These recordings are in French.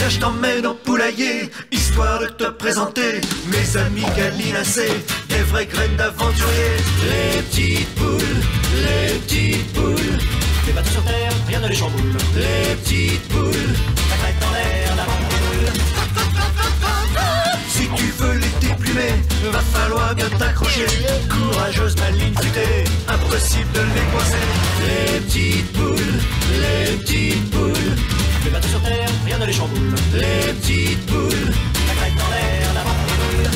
Viens, je t'emmène au poulailler, histoire de te présenter mes amis gallinacés, des vraies graines d'aventuriers. Les petites poules, les petites poules, les bateaux sur terre, rien ne les chamboule. Les petites poules, la crête en l'air, la bamboule. Si tu veux les déplumer, va falloir bien t'accrocher. Courageuse, maligne, futée, impossible de les coincer. Les petites poules, les petites poules, les bateaux sur terre, rien ne les chamboule. Les petites poules, la crête en l'air, la bamboule.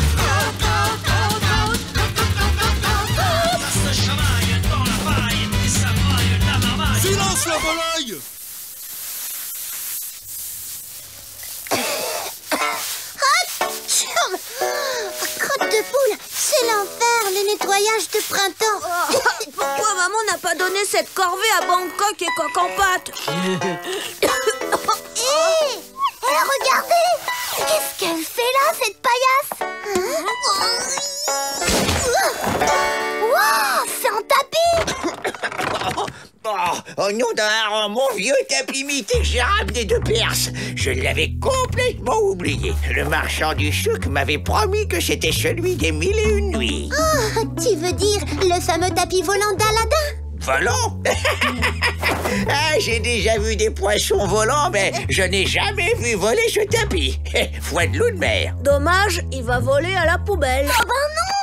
Ça se chamaille dans la paille et ça braille la marmaille. Silence la volaille! Crotte de poule, c'est l'enfer, le nettoyage de printemps. Pourquoi maman n'a pas donné cette corvée à Bangkok et Coq en pâte? Regardez! Qu'est-ce qu'elle fait là, cette paillasse? Waouh, c'est un tapis! Oh nom d'un mon vieux tapis mythique que j'ai ramené de Perse. Je l'avais complètement oublié. Le marchand du chouk m'avait promis que c'était celui des 1001 nuits. Oh, tu veux dire le fameux tapis volant d'Aladin? Volant? Ah, j'ai déjà vu des poissons volants, mais je n'ai jamais vu voler ce tapis. Foi de loup de mer. Dommage, il va voler à la poubelle. Oh ben non!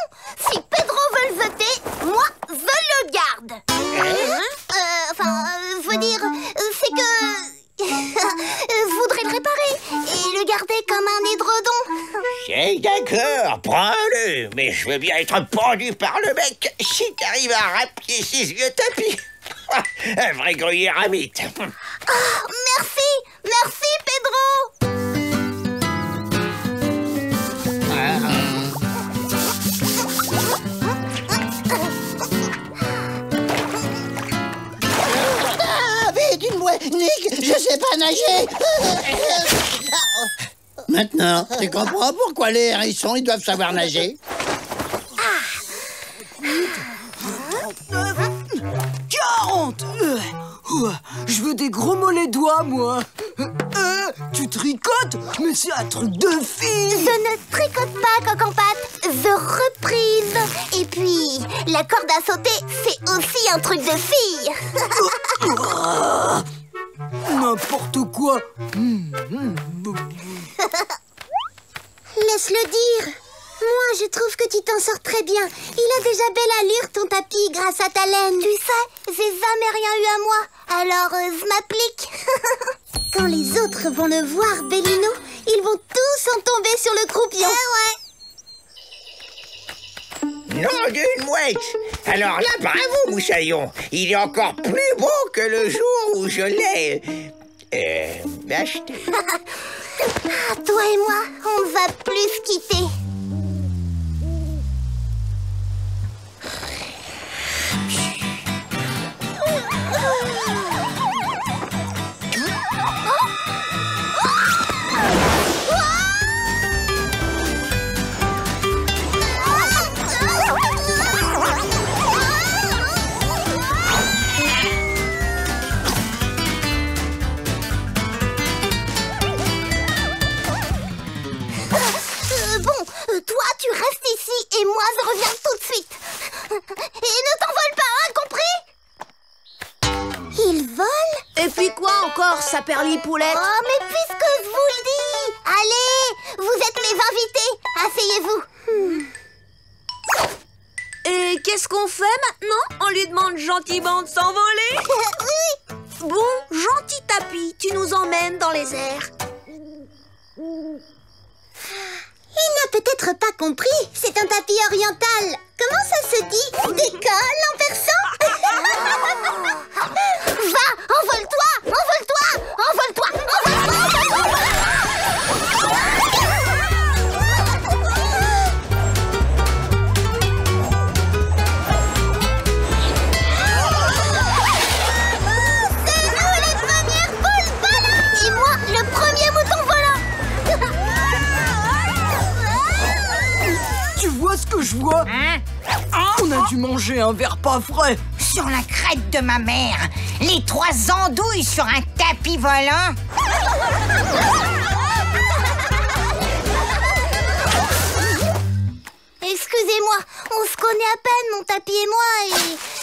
Si Pedro veut le jeter, moi, je le garde. Faut dire, c'est que... je voudrais le réparer et le garder comme un édredon. C'est d'accord, prends-le. Mais je veux bien être pendu par le mec si t'arrives à rappeler ces vieux tapis. Un vrai gruyère à mythe. Oh, merci Pedro. Nick, je sais pas nager. Maintenant, tu comprends pourquoi les hérissons, ils doivent savoir nager? 40. Je veux des gros mollets doigts, moi. Tu tricotes? Mais c'est un truc de fille. Je ne tricote pas, Coq en pâte. Je reprise. Et puis, la corde à sauter, c'est aussi un truc de fille. N'importe quoi. Laisse-le dire. Moi, je trouve que tu t'en sors très bien. Il a déjà belle allure, ton tapis, grâce à ta laine. Tu sais, j'ai jamais rien eu à moi. Alors, je m'applique. Quand les autres vont le voir, Bellino, ils vont tous en tomber sur le croupion. Nom d'une mouette! Alors là, bravo, Moussaillon! Il est encore plus beau que le jour où je l'ai... acheté. Toi et moi, on va plus quitter. Toi, tu restes ici et moi, je reviens tout de suite. Et ne t'envole pas, hein, compris? Il vole? Et puis quoi encore, sa perlipoulette? Oh, mais puisque je vous le dis! Allez, vous êtes mes invités. Asseyez-vous. Et qu'est-ce qu'on fait maintenant? On lui demande gentiment de s'envoler? Oui. Bon, gentil tapis, tu nous emmènes dans les airs. Il n'a peut-être pas compris. C'est un tapis oriental. Comment ça se dit? Décolle en persan? Va, envole-toi, envole-toi, envole-toi, envole-toi, envole-toi. C'est nous les premières poules volantes. Et moi, le premier mouton volant. Tu vois ce que je vois? On a dû manger un verre pas frais. Sur la crête de ma mère, les 3 andouilles sur un tapis volant. connaît à peine, mon tapis et moi, et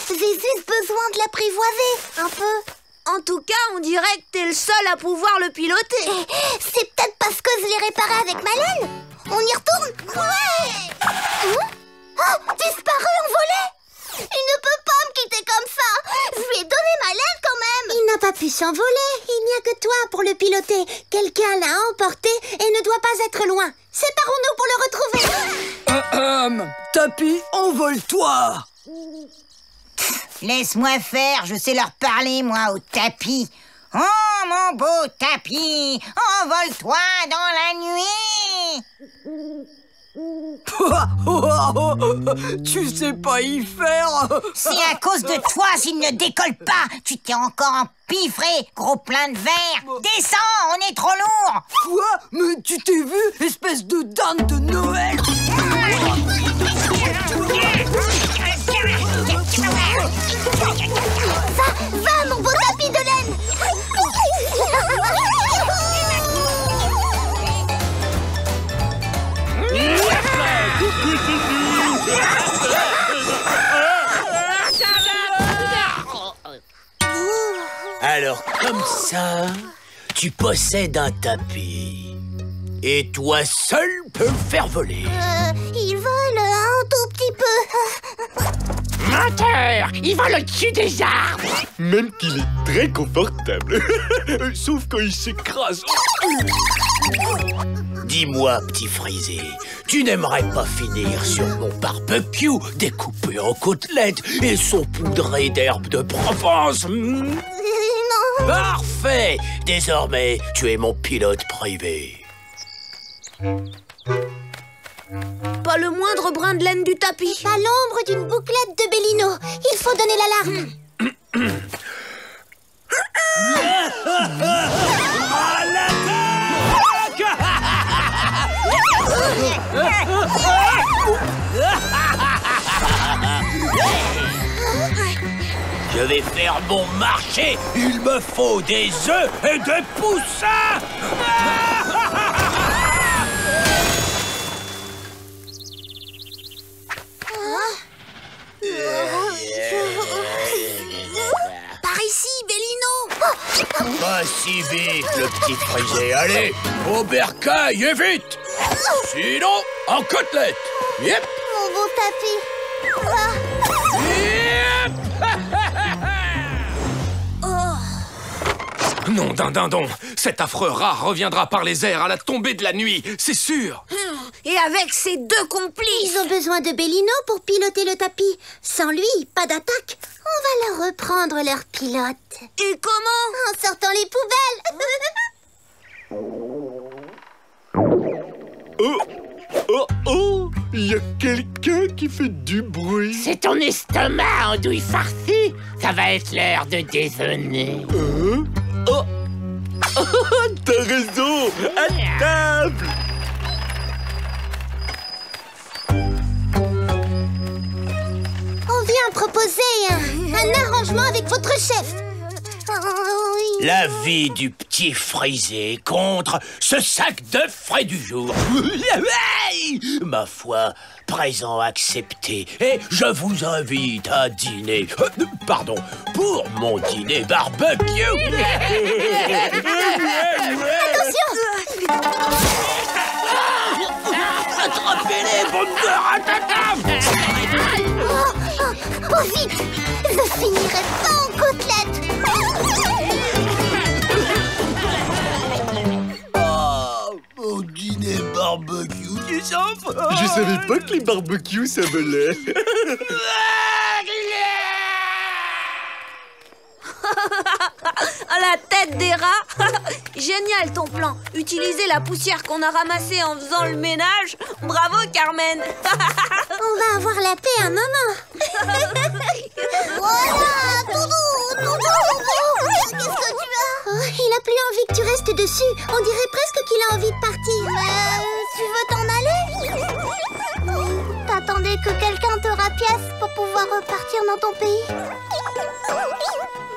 j'ai juste besoin de l'apprivoiser, un peu. En tout cas, on dirait que t'es le seul à pouvoir le piloter. C'est peut-être parce que je l'ai réparé avec ma laine. On y retourne? Ouais. Oh, disparu, envolé. Il ne peut pas me quitter comme ça. Je lui ai donné ma laine quand même. Il n'a pas pu s'envoler. Il n'y a que toi pour le piloter. Quelqu'un l'a emporté et ne doit pas être loin. Séparons-nous pour le retrouver. Tapis, envole-toi. Laisse-moi faire, je sais leur parler, moi, au tapis. Oh, mon beau tapis, envole-toi dans la nuit. Tu sais pas y faire. C'est à cause de toi s'il ne décolle pas. Tu t'es encore empiffré, gros plein de verre. Descends, on est trop lourd. Quoi? Mais tu t'es vu, espèce de dinde de Noël. Va, mon beau tapis de laine. Alors, comme ça, tu possèdes un tapis. Et toi seul peux le faire voler. Il vole un tout petit peu. Menteur! Il vole au-dessus des arbres. Même qu'il est très confortable. Sauf quand il s'écrase. Dis-moi, petit frisé, tu n'aimerais pas finir sur mon barbecue découpé en côtelettes et saupoudré d'herbes de Provence? Non. Parfait! Désormais, tu es mon pilote privé. Pas le moindre brin de laine du tapis. À l'ombre d'une bouclette de Bellino. Il faut donner l'alarme. Je vais faire mon marché. Il me faut des œufs et des poussins. Par ici, Bellino. Pas si vite, le petit frisé. Allez, au bercail et vite. Sinon, en côtelette. Yep. Mon beau tapis. Non d'un dindon, cet affreux rat reviendra par les airs à la tombée de la nuit, c'est sûr. Et avec ses deux complices. Ils ont besoin de Bellino pour piloter le tapis. Sans lui, pas d'attaque. On va leur reprendre leur pilote. Et comment? En sortant les Oh, il y a quelqu'un qui fait du bruit. C'est ton estomac, andouille farcie. Ça va être l'heure de déjeuner. Oh, t'as raison, à table. On vient proposer un arrangement avec votre chef. Oui. La vie du petit frisé contre ce sac d'œufs frais du jour. Ma foi, présent accepté. Et je vous invite à dîner. Pardon, pour mon dîner barbecue. Attention. Attrapez-les, bande de ratatam. Oh, vite. Je finirai pas en côtelette. Mon dîner barbecue du chauffe. Je savais pas que les barbecues ça volait. À la tête des rats. Génial ton plan. Utiliser la poussière qu'on a ramassée en faisant le ménage. Bravo Carmen. On va avoir la paix un moment. Voilà, Doudou. Qu'est-ce que tu as? Oh, il a plus envie que tu restes dessus. On dirait presque qu'il a envie de partir. Tu veux t'en aller? T'attendais que quelqu'un te rapiace pour pouvoir repartir dans ton pays?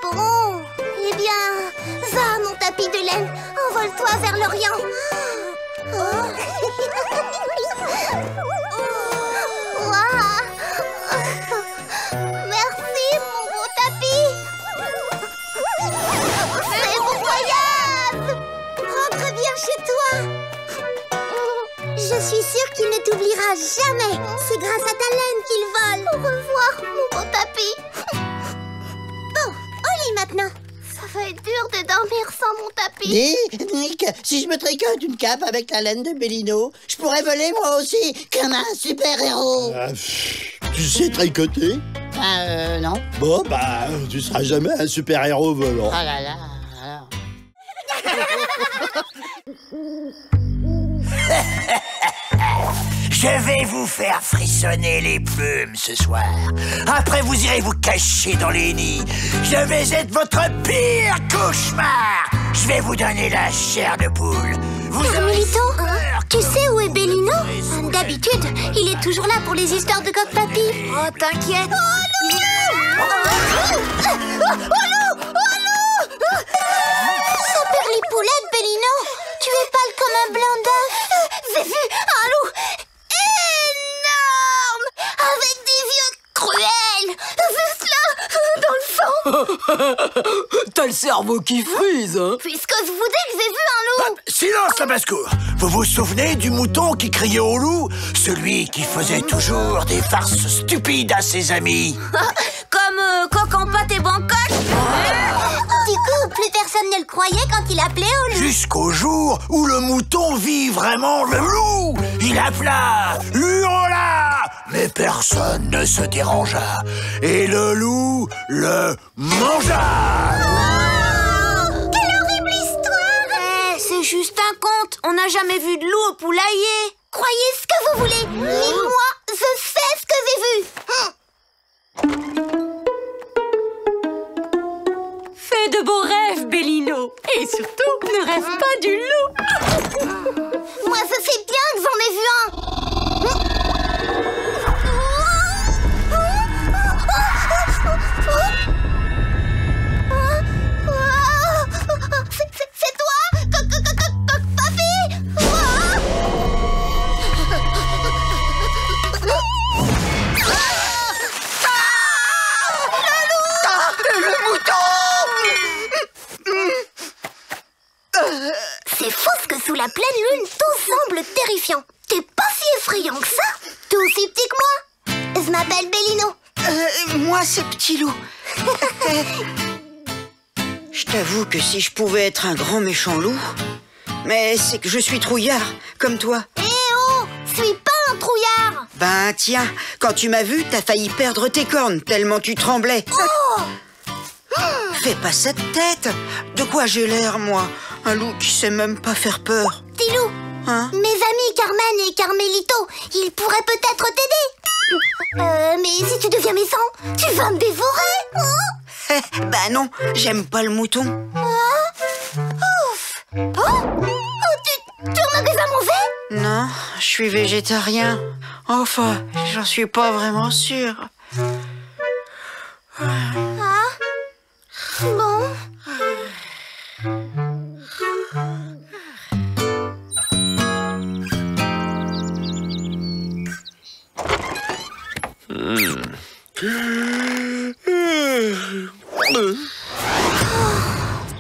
Bon, eh bien, va mon tapis de laine. Envole-toi vers l'Orient. chez toi. Je suis sûre qu'il ne t'oubliera jamais. C'est grâce à ta laine qu'il vole. Au revoir, mon beau tapis. Bon, au lit maintenant. Ça va être dur de dormir sans mon tapis. Dis, Nick, si je me tricote une cape avec la laine de Bellino, je pourrais voler moi aussi, comme un super-héros. Tu sais tricoter? Non. Bon, bah, tu seras jamais un super-héros volant. Oh là là. Je vais vous faire frissonner les plumes ce soir. Après, vous irez vous cacher dans les nids. Je vais être votre pire cauchemar. Je vais vous donner la chair de poule. Carmelito, tu sais où est Bellino? D'habitude, il est toujours là pour les histoires de coq-papy. Oh, t'inquiète. Saperlipoulette, Bellino, tu es pâle comme un blanc d'œuf. J'ai vu un loup énorme, avec des yeux cruels, juste là, dans le sang. T'as le cerveau qui frise, hein? Puisque je vous dis que j'ai vu un loup. Silence, la basse-cour. Vous vous souvenez du mouton qui criait au loup? Celui qui faisait toujours des farces stupides à ses amis. Comme Coq en pâte et Bangkok. Du coup, plus personne ne le croyait quand il appelait au loup. Jusqu'au jour où le mouton vit vraiment le loup. Il appela, hurla, mais personne ne se dérangea. Et le loup le mangea. Quelle horrible histoire! C'est juste un conte. On n'a jamais vu de loup au poulailler. Croyez ce que vous voulez, mais moi, je sais ce que j'ai vu. Fais de beaux rêves, Bellino. Et surtout, ne rêve pas du loup. Moi, je sais bien que j'en ai vu un. C'est toi, Papy? C'est fou ce que sous la pleine lune, tout semble terrifiant. T'es pas si effrayant que ça. T'es aussi petit que moi. Je m'appelle Bellino. Moi, c'est Petit Loup. Je t'avoue que si je pouvais être un grand méchant loup, mais c'est que je suis trouillard, comme toi. Eh oh, je suis pas un trouillard. Ben tiens, quand tu m'as vu, t'as failli perdre tes cornes, tellement tu tremblais. Oh. Fais pas cette tête. De quoi j'ai l'air, moi? Un loup qui sait même pas faire peur. Petit loup, Hein? mes amis Carmen et Carmelito, ils pourraient peut-être t'aider. Mais si tu deviens méchant, tu vas me dévorer. Hein? Bah non, j'aime pas le mouton. Ouf. Oh, tu en as déjà mangé? Non, je suis végétarien. Enfin, j'en suis pas vraiment sûr. Ah. Bon.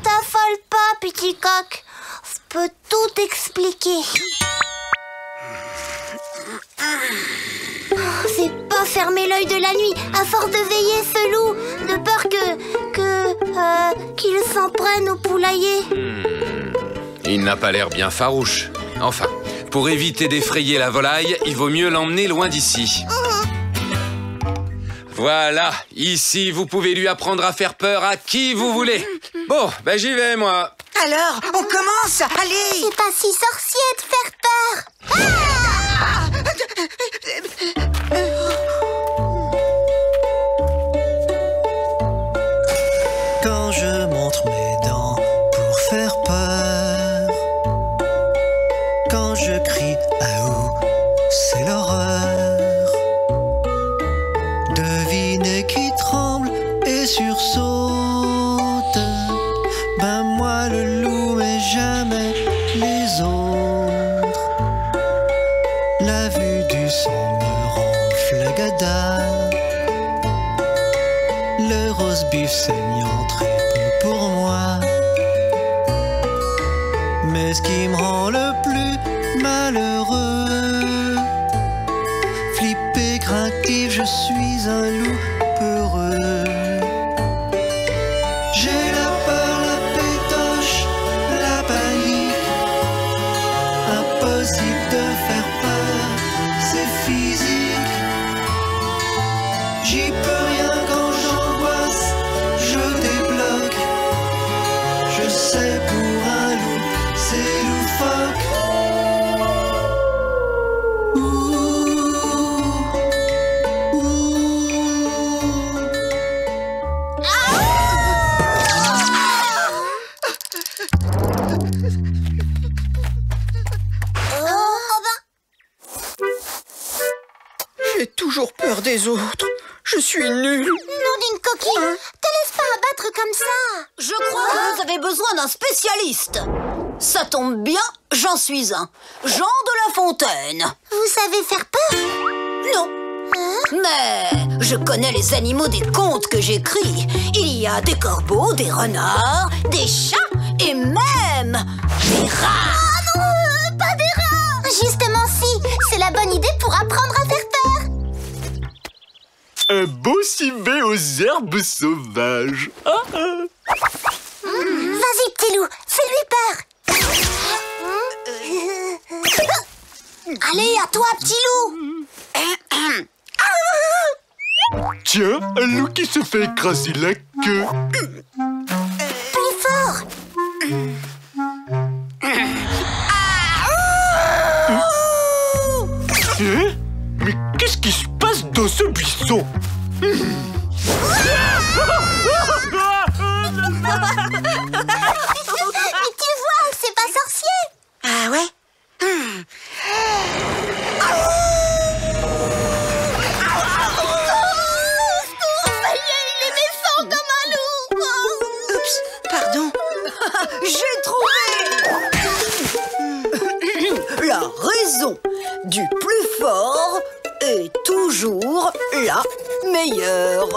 T'affole pas, petit coq. Je peux tout expliquer. J'ai pas fermé l'œil de la nuit à force de veiller ce loup, de peur qu'il s'en prenne au poulailler. Il n'a pas l'air bien farouche. Enfin, pour éviter d'effrayer la volaille, il vaut mieux l'emmener loin d'ici. Voilà, ici, vous pouvez lui apprendre à faire peur à qui vous voulez. Bon, ben j'y vais, moi. Alors, on commence. Allez. C'est pas si sorcier de faire peur. Quand je montre mes dents pour faire peur, quand je crie Aou, c'est l'horreur. Devinez qui tremble et sursaute. Ben moi le loup, mais jamais les autres. La vue du sang me rend flagada. Le roast-beef saignant très peu pour moi. Mais ce qui me rend le plus malheureux. Flippé, craintif, je suis un loup peureux. J'ai la peur, la pétoche, la panique. Impossible de faire peur, c'est physique. J'y peux rien quand j'angoisse, je débloque. Je sais pour un loup, c'est loufoque. J'ai toujours peur des autres. Je suis nul. Non d'une coquille, te laisse pas abattre comme ça. Je crois que vous avez besoin d'un spécialiste. Ça tombe bien, j'en suis un. Jean de La Fontaine. Vous savez faire peur? Non. Mais je connais les animaux des contes que j'écris. Il y a des corbeaux, des renards, des chats et même des rats. Ah non, pas des rats. Justement si, c'est la bonne idée pour apprendre à faire peur. Un beau civet aux herbes sauvages. Vas-y petit loup, fais-lui peur. Allez, à toi petit loup. Tiens, un loup qui se fait écraser la queue. Plus fort. Hein? Mais qu'est-ce qui se passe dans ce buisson? Mais tu vois, c'est pas sorcier. Ah ouais? Ça y est, il est méchant comme un loup. Oups, pardon. J'ai trouvé. La raison du plus fort est toujours la meilleure.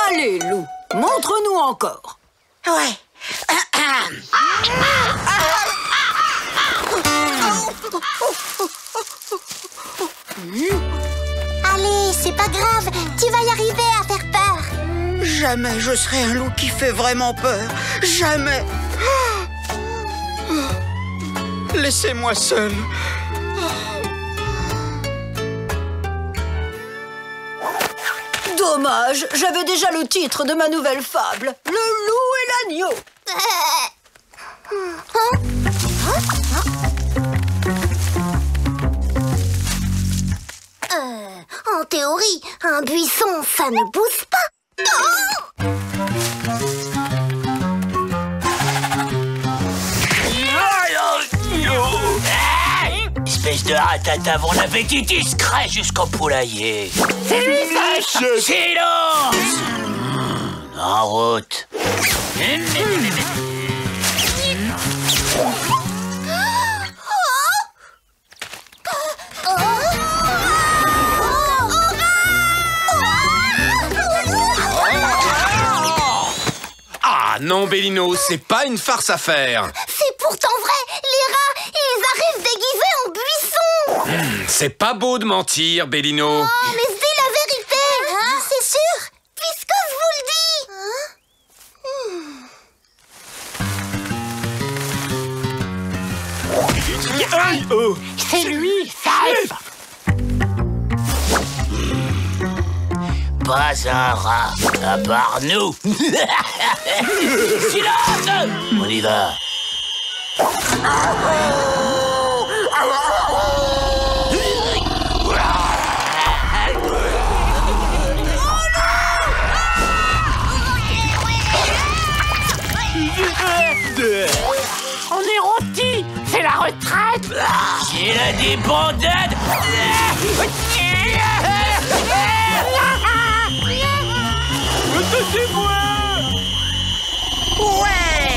Allez, loup, montre-nous encore. Ouais. Allez, c'est pas grave, tu vas y arriver à faire peur. Jamais je serai un loup qui fait vraiment peur. Jamais. Laissez-moi seul. Dommage, j'avais déjà le titre de ma nouvelle fable, Le loup et l'agneau. En théorie, un buisson, ça ne pousse pas. Espèce de ratata, on l'appétit discret jusqu'au poulailler. C'est lui ça, chef. Silence. En route. Ah non, Bellino, c'est pas une farce à faire. C'est pourtant vrai, les rats, ils arrivent déguisés en buissons. C'est pas beau de mentir, Bellino. Oh, mais c'est la vérité, hein, c'est sûr, puisque je vous le dis. Aïe, oh. C'est lui, Safe. Pas un rat, à part nous. Silence. On y va. On est rôti. C'est la retraite. J'ai la débandade. Attaquez-moi. Ouais.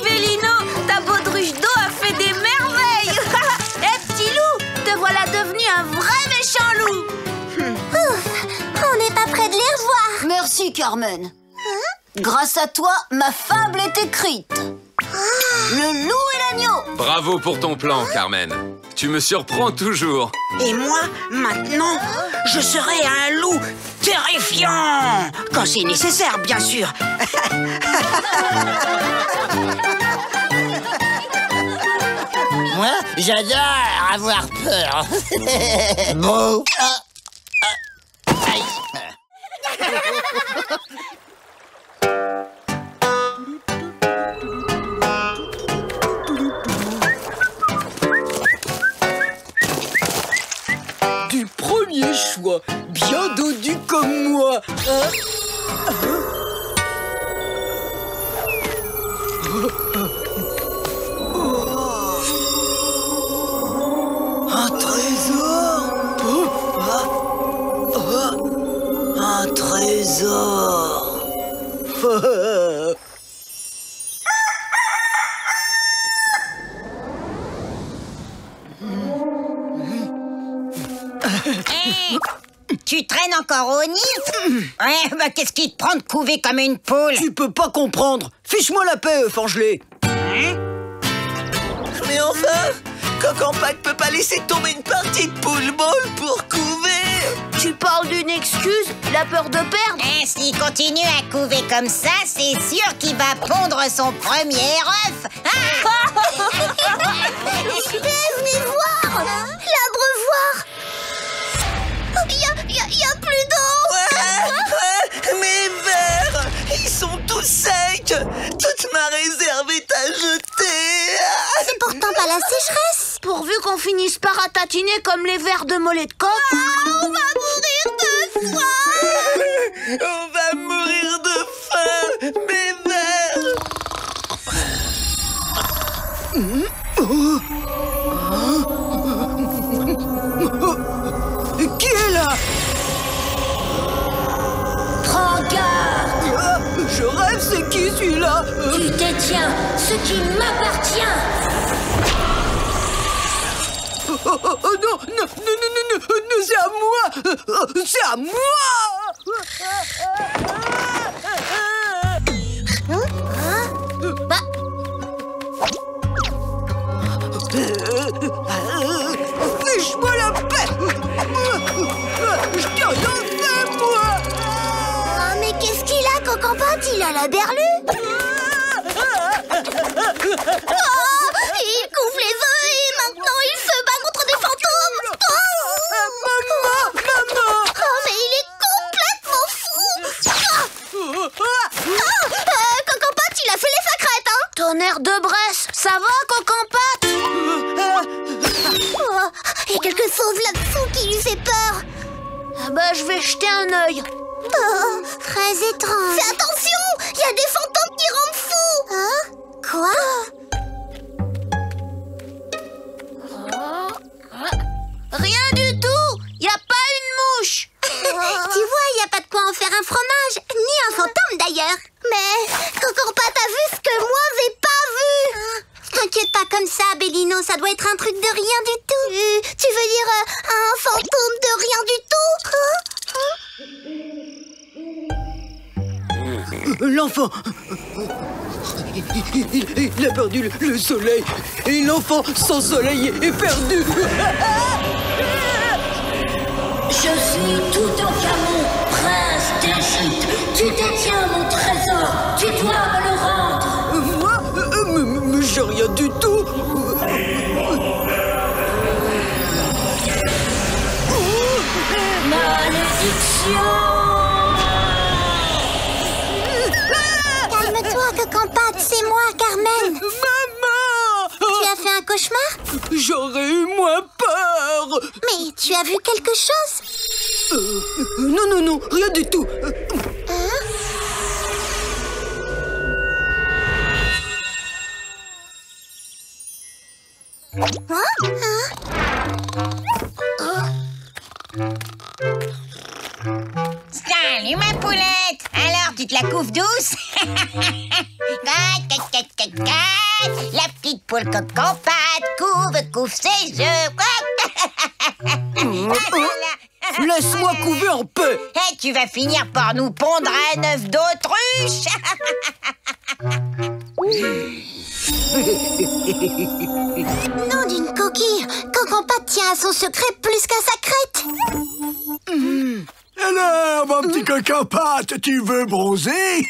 Bellino, ta baudruche d'eau a fait des merveilles. Eh, petit loup, te voilà devenu un vrai méchant loup. On n'est pas Merci, Carmen. Grâce à toi, ma fable est écrite. Le loup et l'agneau. Bravo pour ton plan, Carmen. Tu me surprends toujours. Et moi, maintenant, je serai un loup terrifiant. Quand c'est nécessaire, bien sûr. Moi, j'adore avoir peur. Bon. Aïe. Du premier choix, bien dodu comme moi. Hein? Un trésor. Un trésor. Hey, tu traînes encore au nid? Ouais, bah qu'est-ce qui te prend de couver comme une poule? Tu peux pas comprendre. Fiche-moi la paix, Fangelé. Mais enfin, Coq-en-Pâte peut pas laisser tomber une partie de poule-ball pour couver. Tu parles d'une excuse? La peur de perdre? Eh, s'il continue à couver comme ça, c'est sûr qu'il va pondre son premier œuf. Venez voir l'abreuvoir. Il y a plus d'eau. Ouais, mes vers, ils sont tous secs. Toute ma réserve est à jeter. C'est pourtant pas la sécheresse. Pourvu qu'on finisse par ratatiner comme les vers de mollet de coq. On va mourir de faim. On va mourir de faim, mes vers. Qui est là? Prends garde. Je rêve, c'est qui celui-là? Tu détiens ce qui m'appartient. Oh non, c'est à moi. C'est à moi. Fiche-moi la paix. Je t'ai rien fait, moi. Oh, mais qu'est-ce qu'il a, Coq-en-Pâte? Il a la berlue. Il couvre les œufs et maintenant il se bat contre des fantômes. Maman. Oh, mais il est complètement fou. Coq-en-Pâte, il a fait les sacrètes, hein. Tonnerre de Bresse, ça va, Coq-en-Pâte? Oh, il y a quelque chose là-dessous qui lui fait peur. Ah bah, je vais jeter un œil. Oh, très étrange. Fais attention, il y a des fantômes qui rendent fous. Hein? Quoi? Rien du tout. Y a pas une mouche. Tu vois, il n'y a pas de quoi en faire un fromage, ni un fantôme d'ailleurs. Mais Coq-en-Pâte a vu ce que moi j'ai pas vu. T'inquiète pas comme ça, Bellino, ça doit être un truc de rien du tout. Tu veux dire un fantôme de rien du tout? L'enfant. Il a perdu le soleil. Et l'enfant sans soleil est perdu. Je suis Toutankhamon, prince d'Égypte. Tu détiens mon trésor. Tu dois me le rendre. Moi mais j'ai rien du tout. Malédiction. Calme-toi, Coq-en-Pâte, c'est moi, Carmen. Maman! Tu as fait un cauchemar? J'aurais eu moins peur. Mais tu as vu quelque chose? Non, rien du tout. Salut ma poulette. Alors, tu te la couves douce? La petite poule Coq-en-Pâte couve ses œufs. Laisse-moi couver en paix. Et tu vas finir par nous pondre un œuf d'autruche. Nom d'une coquille, Cocompate tient à son secret plus qu'à sa crête. Alors, mon petit Cocompate, tu veux bronzer?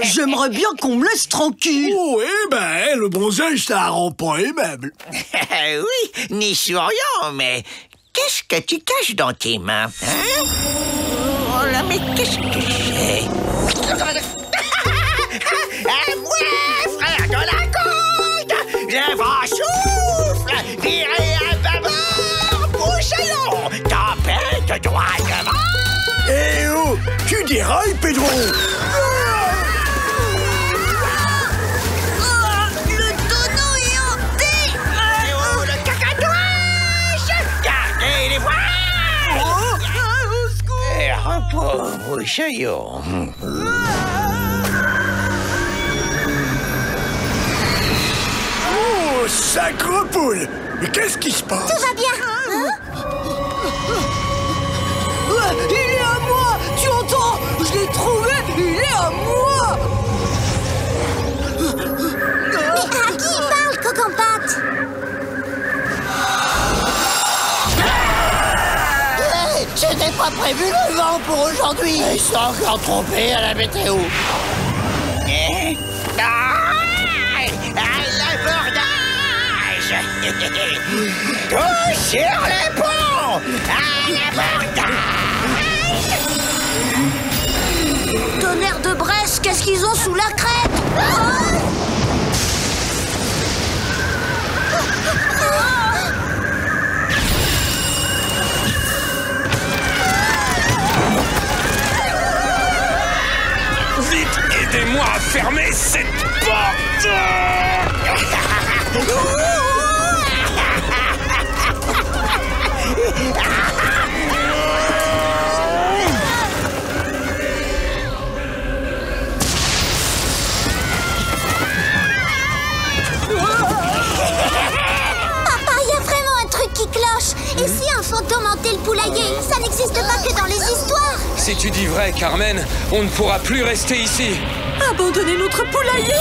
J'aimerais bien qu'on me laisse tranquille. Oh, eh ben, le bronzage, ça rend pas aimable. Oui, ni souriant, mais qu'est-ce que tu caches dans tes mains, hein? Oh là, mais qu'est-ce que c'est? Moi, frère de la côte, je vent souffle, virez à bâbord, bouchallon, tempête droit devant. Eh oh, tu dérailles, Pedro. Le tonneau est hanté. Et oh, le cacatouche, gardez les voiles. Et repos, bouchallon. Oh, sacre poule. Mais qu'est-ce qui se passe? Tout va bien. Il est à moi. Tu entends? Je l'ai trouvé. Il est à moi. Mais à qui il parle, Cocompate? Hey, c'était pas prévu le vent pour aujourd'hui. Ils sont encore trompés à la météo. L'abordage! Tout sur le pont! À l'abordage! Tonnerre de Bresse, qu'est-ce qu'ils ont sous la crête? Vite, aidez-moi à fermer cette porte! Papa, il y a vraiment un truc qui cloche. Et si un fantôme hantait le poulailler? Ça n'existe pas que dans les histoires. Si tu dis vrai, Carmen, on ne pourra plus rester ici. Abandonner notre poulailler?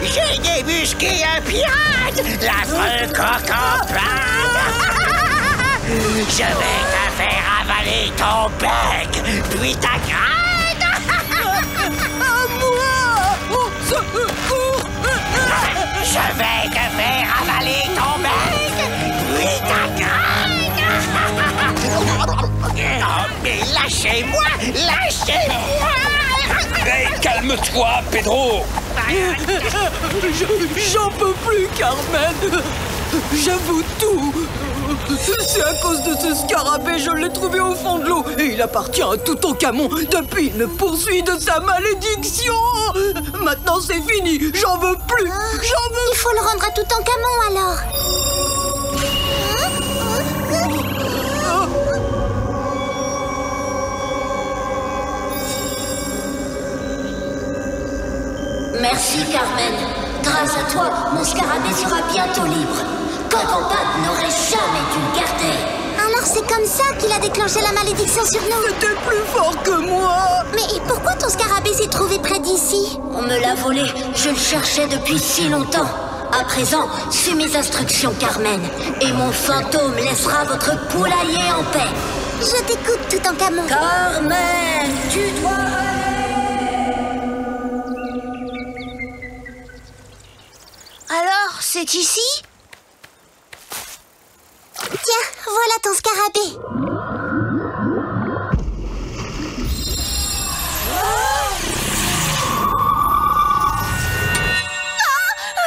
J'ai débusqué un pirate, l'affreux Cocompate. Je vais te faire avaler ton bec, puis ta crête. À moi. Au secours. Je vais te faire avaler ton bec, puis ta crête. Oh, mais lâchez-moi, lâchez-moi. Hey, calme-toi, Pedro! J'en peux plus, Carmen. J'avoue tout. C'est à cause de ce scarabée, je l'ai trouvé au fond de l'eau. Et il appartient à Toutankhamon. Depuis, il me poursuit de sa malédiction. Maintenant, c'est fini. J'en veux plus. J'en veux. Il faut le rendre à Toutankhamon, alors. Merci, Carmen. Grâce à toi, mon scarabée sera bientôt libre. Cocompate n'aurait jamais dû le garder. Alors c'est comme ça qu'il a déclenché la malédiction sur nous. C'était plus fort que moi. Mais pourquoi ton scarabée s'est trouvé près d'ici? On me l'a volé. Je le cherchais depuis si longtemps. À présent, suis mes instructions, Carmen. Et mon fantôme laissera votre poulailler en paix. Je t'écoute, Toutankhamon. Carmen, tu dois... Alors, c'est ici? Tiens, voilà ton scarabée.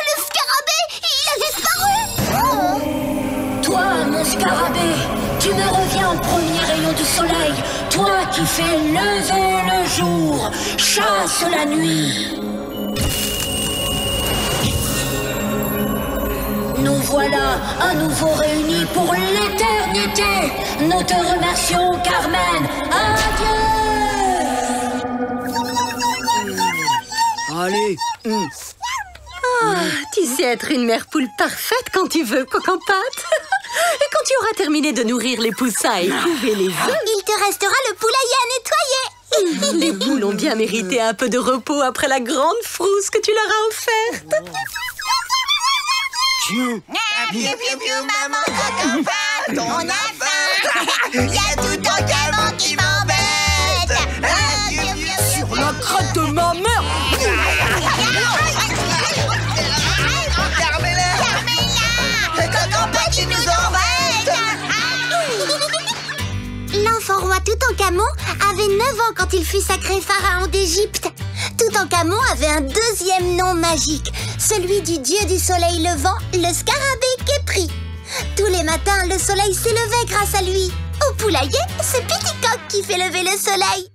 Le scarabée, il a disparu. Toi, mon scarabée, tu me reviens au premier rayon du soleil. Toi qui fais lever le jour, chasse la nuit. Nous voilà à nouveau réunis pour l'éternité. Nous te remercions, Carmen. Adieu. Allez. Oh, tu sais être une mère poule parfaite quand tu veux, Cocampate. Et quand tu auras terminé de nourrir les poussins et couver les œufs, il te restera le poulailler à nettoyer. Les poules ont bien mérité un peu de repos après la grande frousse que tu leur as offerte. Piou, maman Cocampate, on a faim. Il y a tout un gamin qui m'embête. Sur la crête de ma mère. Fermez-la, Cocampate, il nous embête. L'enfant roi Toutankhamon avait 9 ans quand il fut sacré pharaon d'Égypte. Toutankhamon avait un deuxième nom magique, celui du dieu du soleil levant, le scarabée Khépri. Tous les matins, le soleil s'élevait grâce à lui. Au poulailler, c'est Petit Coq qui fait lever le soleil.